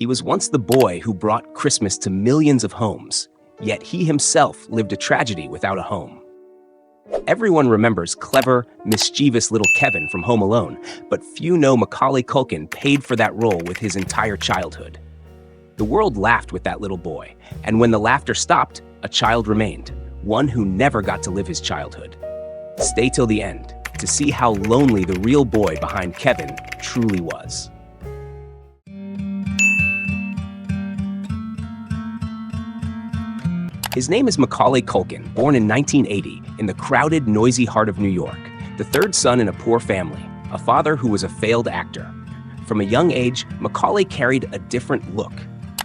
He was once the boy who brought Christmas to millions of homes, yet he himself lived a tragedy without a home. Everyone remembers clever, mischievous little Kevin from Home Alone, but few know Macaulay Culkin paid for that role with his entire childhood. The world laughed with that little boy, and when the laughter stopped, a child remained, one who never got to live his childhood. Stay till the end to see how lonely the real boy behind Kevin truly was. His name is Macaulay Culkin, born in 1980 in the crowded, noisy heart of New York, the third son in a poor family, a father who was a failed actor. From a young age, Macaulay carried a different look,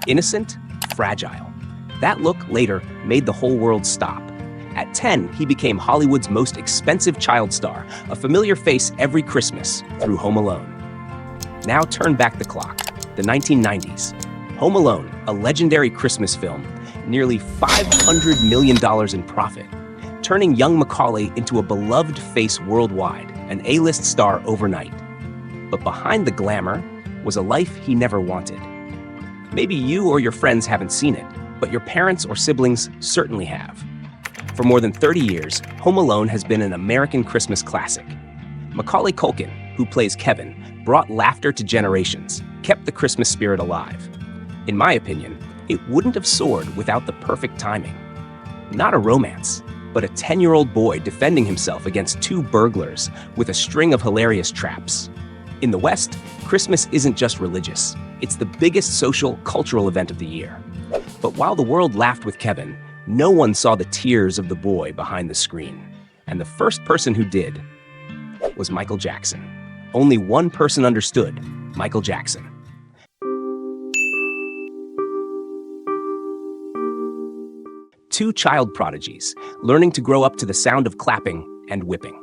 innocent, fragile. That look later made the whole world stop. At 10, he became Hollywood's most expensive child star, a familiar face every Christmas through Home Alone. Now turn back the clock, the 1990s. Home Alone, a legendary Christmas film, nearly $500 million in profit, turning young Macaulay into a beloved face worldwide, an A-list star overnight. But behind the glamour was a life he never wanted. Maybe you or your friends haven't seen it, but your parents or siblings certainly have. For more than 30 years, Home Alone has been an American Christmas classic. Macaulay Culkin, who plays Kevin, brought laughter to generations, kept the Christmas spirit alive. In my opinion, it wouldn't have soared without the perfect timing. Not a romance, but a 10-year-old boy defending himself against two burglars with a string of hilarious traps. In the West, Christmas isn't just religious. It's the biggest social, cultural event of the year. But while the world laughed with Kevin, no one saw the tears of the boy behind the screen. And the first person who did was Michael Jackson. Only one person understood, Michael Jackson. Two child prodigies, learning to grow up to the sound of clapping and whipping.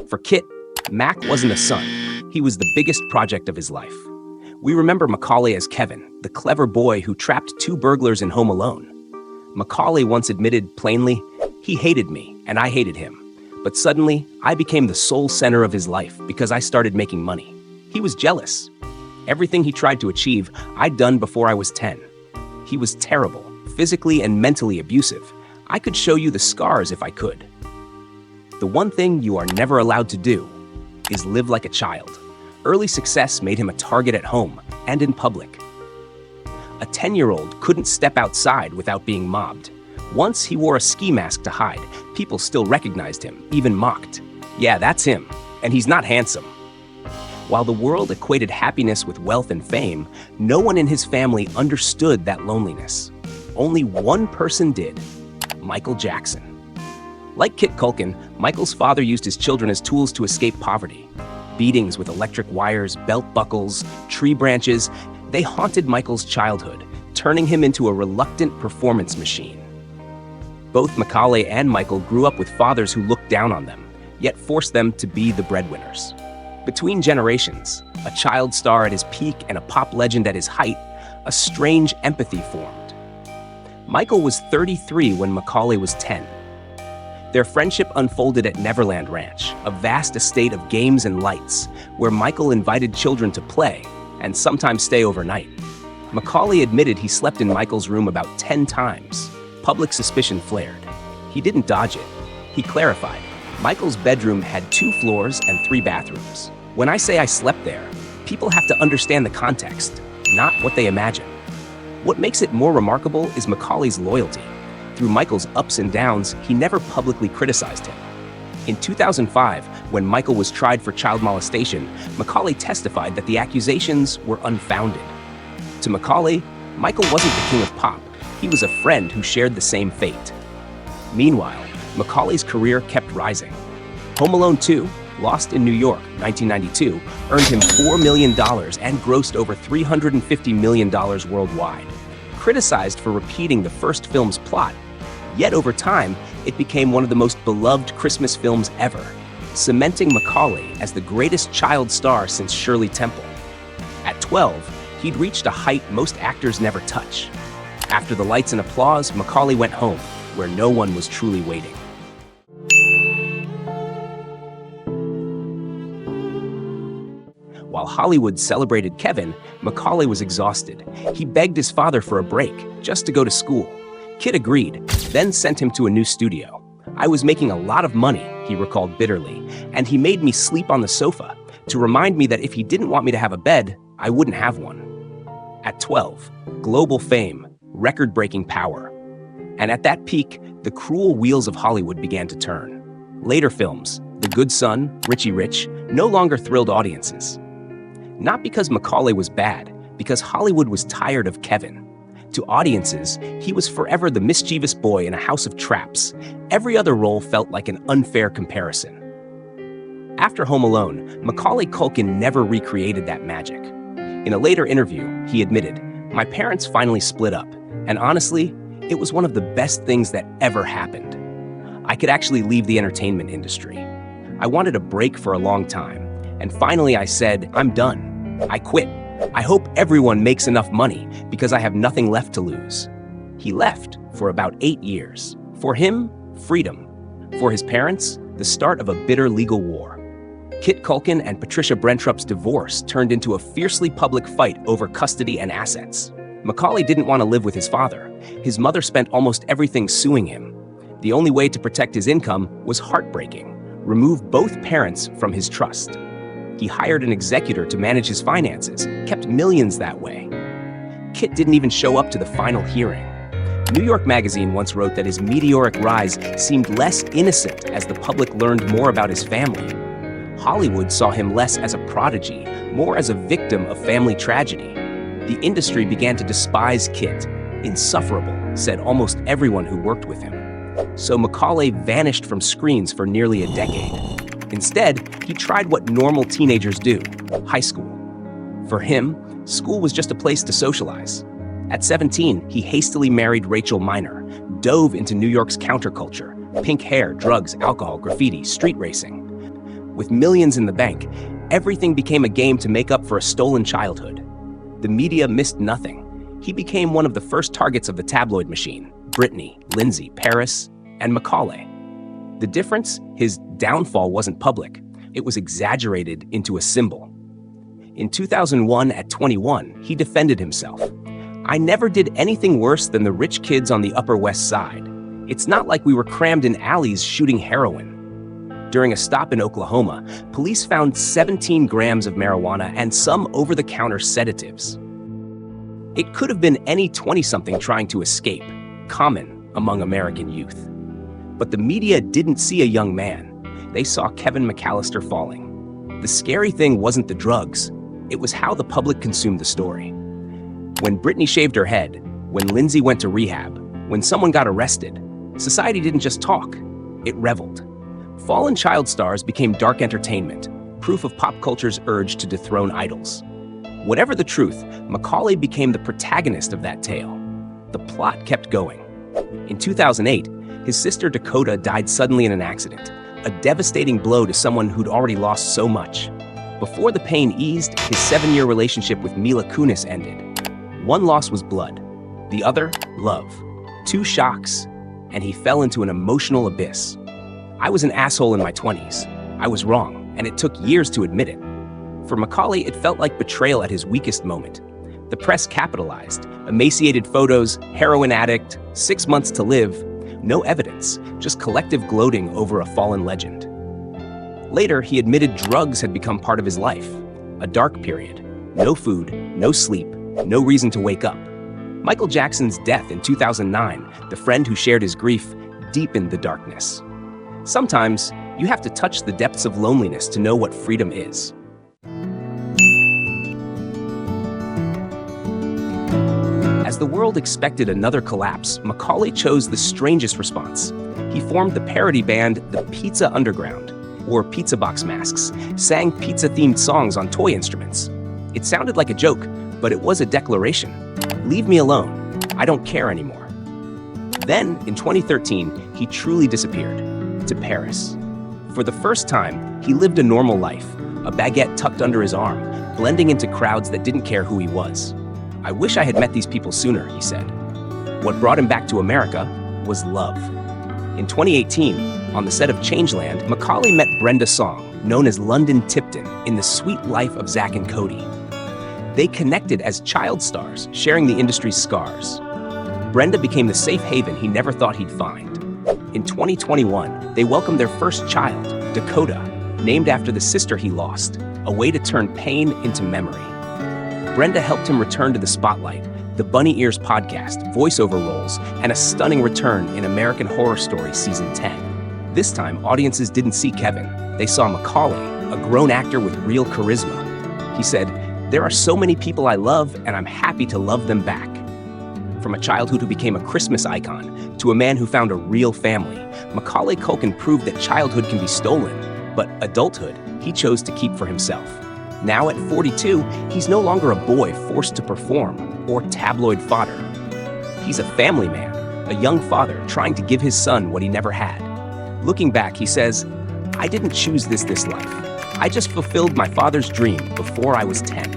For Kit, Mac wasn't a son. He was the biggest project of his life. We remember Macaulay as Kevin, the clever boy who trapped two burglars in Home Alone. Macaulay once admitted plainly, he hated me and I hated him. But suddenly, I became the sole center of his life because I started making money. He was jealous. Everything he tried to achieve, I'd done before I was 10. He was terrible, physically and mentally abusive. I could show you the scars if I could. The one thing you are never allowed to do is live like a child. Early success made him a target at home and in public. A 10-year-old couldn't step outside without being mobbed. Once he wore a ski mask to hide, people still recognized him, even mocked. Yeah, that's him, and he's not handsome. While the world equated happiness with wealth and fame, no one in his family understood that loneliness. Only one person did, Michael Jackson. Like Kit Culkin, Michael's father used his children as tools to escape poverty. Beatings with electric wires, belt buckles, tree branches, they haunted Michael's childhood, turning him into a reluctant performance machine. Both Macaulay and Michael grew up with fathers who looked down on them, yet forced them to be the breadwinners. Between generations, a child star at his peak and a pop legend at his height, a strange empathy formed. Michael was 33 when Macaulay was 10. Their friendship unfolded at Neverland Ranch, a vast estate of games and lights, where Michael invited children to play and sometimes stay overnight. Macaulay admitted he slept in Michael's room about 10 times. Public suspicion flared. He didn't dodge it. He clarified, Michael's bedroom had 2 floors and 3 bathrooms. When I say I slept there, people have to understand the context, not what they imagine. What makes it more remarkable is Macaulay's loyalty. Through Michael's ups and downs, he never publicly criticized him. In 2005, when Michael was tried for child molestation, Macaulay testified that the accusations were unfounded. To Macaulay, Michael wasn't the king of pop. He was a friend who shared the same fate. Meanwhile, Macaulay's career kept rising. Home Alone 2, Lost in New York, 1992, earned him $4 million and grossed over $350 million worldwide. Criticized for repeating the first film's plot, yet over time, it became one of the most beloved Christmas films ever, cementing Macaulay as the greatest child star since Shirley Temple. At 12, he'd reached a height most actors never touch. After the lights and applause, Macaulay went home, where no one was truly waiting. While While Hollywood celebrated Kevin, Macaulay was exhausted. He begged his father for a break, just to go to school. Kit agreed, then sent him to a new studio. I was making a lot of money, he recalled bitterly, and he made me sleep on the sofa to remind me that if he didn't want me to have a bed, I wouldn't have one. At 12, global fame, record-breaking power. And at that peak, the cruel wheels of Hollywood began to turn. Later films, The Good Son, Richie Rich, no longer thrilled audiences. Not because Macaulay was bad, because Hollywood was tired of Kevin. To audiences, he was forever the mischievous boy in a house of traps. Every other role felt like an unfair comparison. After Home Alone, Macaulay Culkin never recreated that magic. In a later interview, he admitted, "My parents finally split up, and honestly, it was one of the best things that ever happened. I could actually leave the entertainment industry. I wanted a break for a long time, and finally I said, I'm done. I quit. I hope everyone makes enough money because I have nothing left to lose." He left for about 8 years. For him, freedom. For his parents, the start of a bitter legal war. Kit Culkin and Patricia Brentrup's divorce turned into a fiercely public fight over custody and assets. Macaulay didn't want to live with his father. His mother spent almost everything suing him. The only way to protect his income was heartbreaking: remove both parents from his trust. He hired an executor to manage his finances, kept millions that way. Kit didn't even show up to the final hearing. New York Magazine once wrote that his meteoric rise seemed less innocent as the public learned more about his family. Hollywood saw him less as a prodigy, more as a victim of family tragedy. The industry began to despise Kit. Insufferable, said almost everyone who worked with him. So Macaulay vanished from screens for nearly a decade. Instead, he tried what normal teenagers do: high school. For him, school was just a place to socialize. At 17, he hastily married Rachel Miner, dove into New York's counterculture: pink hair, drugs, alcohol, graffiti, street racing. With millions in the bank, everything became a game to make up for a stolen childhood. The media missed nothing. He became one of the first targets of the tabloid machine: Britney, Lindsay, Paris, and Macaulay. The difference? His downfall wasn't public. It was exaggerated into a symbol. In 2001, at 21, he defended himself. "I never did anything worse than the rich kids on the Upper West Side. It's not like we were crammed in alleys shooting heroin." During a stop in Oklahoma, police found 17 grams of marijuana and some over-the-counter sedatives. It could have been any 20-something trying to escape, common among American youth. But the media didn't see a young man. They saw Kevin McAllister falling. The scary thing wasn't the drugs. It was how the public consumed the story. When Britney shaved her head, when Lindsay went to rehab, when someone got arrested, society didn't just talk, it reveled. Fallen child stars became dark entertainment, proof of pop culture's urge to dethrone idols. Whatever the truth, Macaulay became the protagonist of that tale. The plot kept going. In 2008, his sister Dakota died suddenly in an accident, a devastating blow to someone who'd already lost so much. Before the pain eased, his 7-year relationship with Mila Kunis ended. One loss was blood, the other, love. 2 shocks, and he fell into an emotional abyss. "I was an asshole in my 20s. I was wrong, and it took years to admit it." For Macaulay, it felt like betrayal at his weakest moment. The press capitalized: emaciated photos, heroin addict, 6 months to live. No evidence, just collective gloating over a fallen legend. Later, he admitted drugs had become part of his life. A dark period. No food, no sleep, no reason to wake up. Michael Jackson's death in 2009, the friend who shared his grief, deepened the darkness. Sometimes, you have to touch the depths of loneliness to know what freedom is. As the world expected another collapse, Macaulay chose the strangest response. He formed the parody band The Pizza Underground, wore pizza box masks, sang pizza-themed songs on toy instruments. It sounded like a joke, but it was a declaration. Leave me alone. I don't care anymore. Then, in 2013, he truly disappeared. To Paris. For the first time, he lived a normal life, a baguette tucked under his arm, blending into crowds that didn't care who he was. "I wish I had met these people sooner," he said. What brought him back to America was love. In 2018, on the set of Changeland, Macaulay met Brenda Song, known as London Tipton, in The Sweet Life of Zack and Cody. They connected as child stars, sharing the industry's scars. Brenda became the safe haven he never thought he'd find. In 2021, they welcomed their first child, Dakota, named after the sister he lost, a way to turn pain into memory. Brenda helped him return to the spotlight, the Bunny Ears podcast, voiceover roles, and a stunning return in American Horror Story Season 10. This time, audiences didn't see Kevin. They saw Macaulay, a grown actor with real charisma. He said, "There are so many people I love, and I'm happy to love them back." From a childhood who became a Christmas icon to a man who found a real family, Macaulay Culkin proved that childhood can be stolen, but adulthood he chose to keep for himself. Now at 42, he's no longer a boy forced to perform or tabloid fodder. He's a family man, a young father trying to give his son what he never had. Looking back, he says, "I didn't choose this life. I just fulfilled my father's dream before I was 10.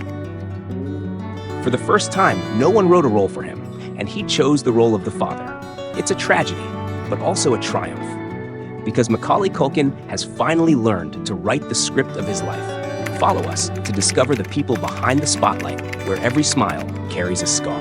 For the first time, no one wrote a role for him, and he chose the role of the father. It's a tragedy, but also a triumph. Because Macaulay Culkin has finally learned to write the script of his life. Follow us to discover the people behind the spotlight, where every smile carries a scar.